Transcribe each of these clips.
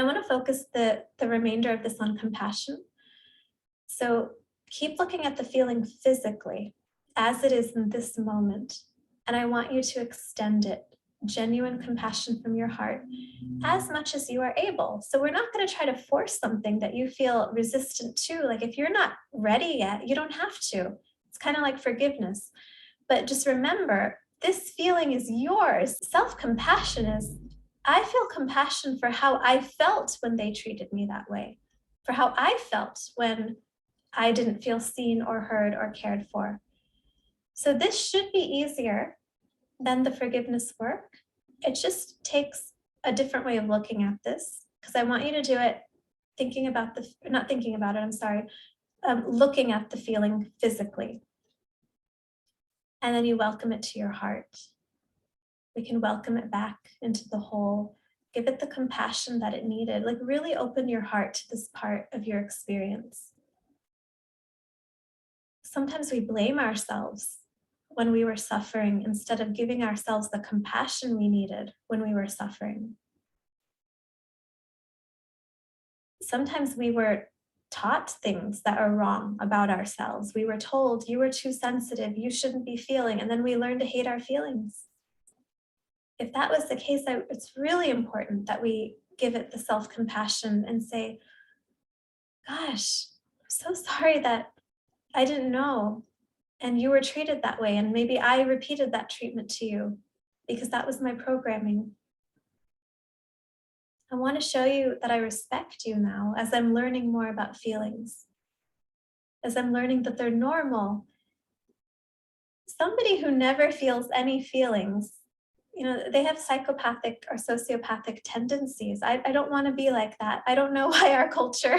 I want to focus the remainder of this on compassion. So keep looking at the feeling physically as it is in this moment. And I want you to extend it, genuine compassion from your heart, as much as you are able. So we're not going to try to force something that you feel resistant to. Like if you're not ready yet, you don't have to. It's kind of like forgiveness. But just remember, this feeling is yours. Self-compassion is, I feel compassion for how I felt when they treated me that way, for how I felt when I didn't feel seen or heard or cared for. So this should be easier than the forgiveness work. It just takes a different way of looking at this, because I want you to do it thinking about not thinking about it, I'm sorry, looking at the feeling physically. And then you welcome it to your heart. We can welcome it back into the whole, give it the compassion that it needed, like really open your heart to this part of your experience. Sometimes we blame ourselves when we were suffering instead of giving ourselves the compassion we needed when we were suffering. Sometimes we were taught things that are wrong about ourselves. We were told, you were too sensitive, you shouldn't be feeling, and then we learn to hate our feelings. If that was the case, it's really important that we give it the self-compassion and say, gosh, I'm so sorry that I didn't know, and you were treated that way, and maybe I repeated that treatment to you because that was my programming. I want to show you that I respect you now as I'm learning more about feelings, as I'm learning that they're normal. Somebody who never feels any feelings, they have psychopathic or sociopathic tendencies. I don't want to be like that. I don't know why our culture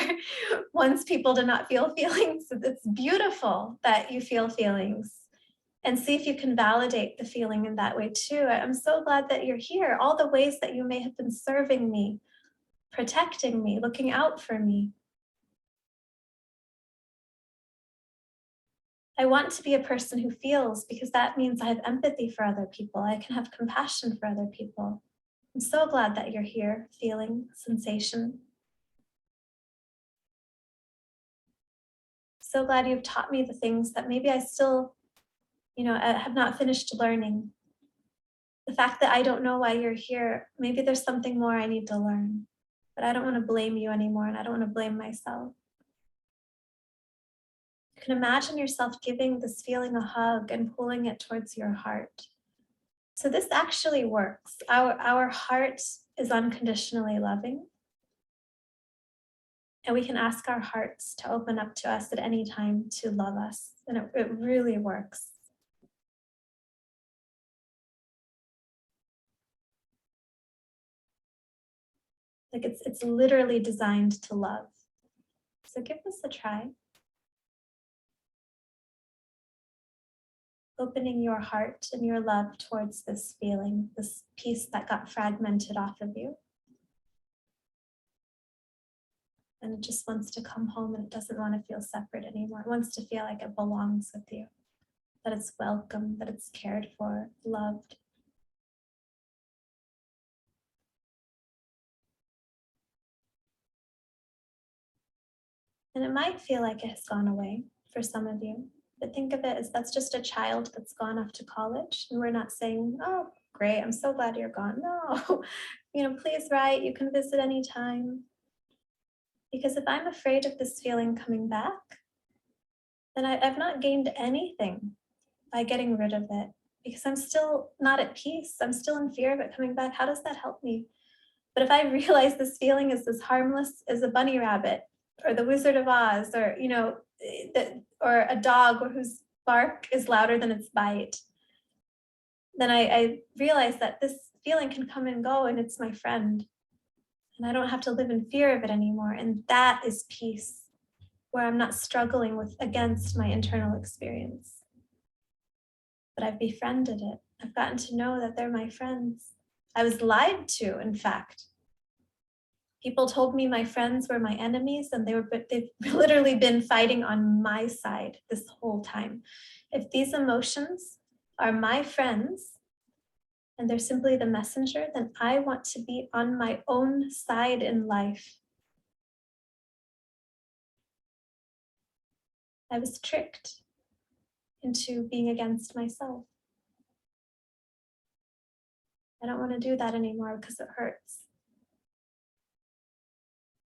wants people to not feel feelings. It's beautiful that you feel feelings, and see if you can validate the feeling in that way too. I'm so glad that you're here. All the ways that you may have been serving me, protecting me, looking out for me. I want to be a person who feels, because that means I have empathy for other people. I can have compassion for other people. I'm so glad that you're here, feeling sensation. So glad you've taught me the things that maybe I still, I have not finished learning. The fact that I don't know why you're here, maybe there's something more I need to learn, but I don't want to blame you anymore, and I don't want to blame myself. You can imagine yourself giving this feeling a hug and pulling it towards your heart. So this actually works. Our heart is unconditionally loving, and we can ask our hearts to open up to us at any time to love us, and it really works. Like it's literally designed to love. So give this a try. Opening your heart and your love towards this feeling, this piece that got fragmented off of you. And it just wants to come home, and it doesn't want to feel separate anymore. It wants to feel like it belongs with you, that it's welcome, that it's cared for, loved. And it might feel like it has gone away for some of you, but think of it as that's just a child that's gone off to college, and we're not saying, oh, great, I'm so glad you're gone. No, please write, you can visit anytime. Because if I'm afraid of this feeling coming back, then I've not gained anything by getting rid of it, because I'm still not at peace. I'm still in fear of it coming back. How does that help me? But if I realize this feeling is as harmless as a bunny rabbit or the Wizard of Oz, or, or a dog whose bark is louder than its bite, then I realize that this feeling can come and go, and it's my friend. And I don't have to live in fear of it anymore. And that is peace, where I'm not struggling against my internal experience. But I've befriended it. I've gotten to know that they're my friends. I was lied to, in fact. People told me my friends were my enemies, and they've literally been fighting on my side this whole time. If these emotions are my friends, and they're simply the messenger, then I want to be on my own side in life. I was tricked into being against myself. I don't want to do that anymore because it hurts.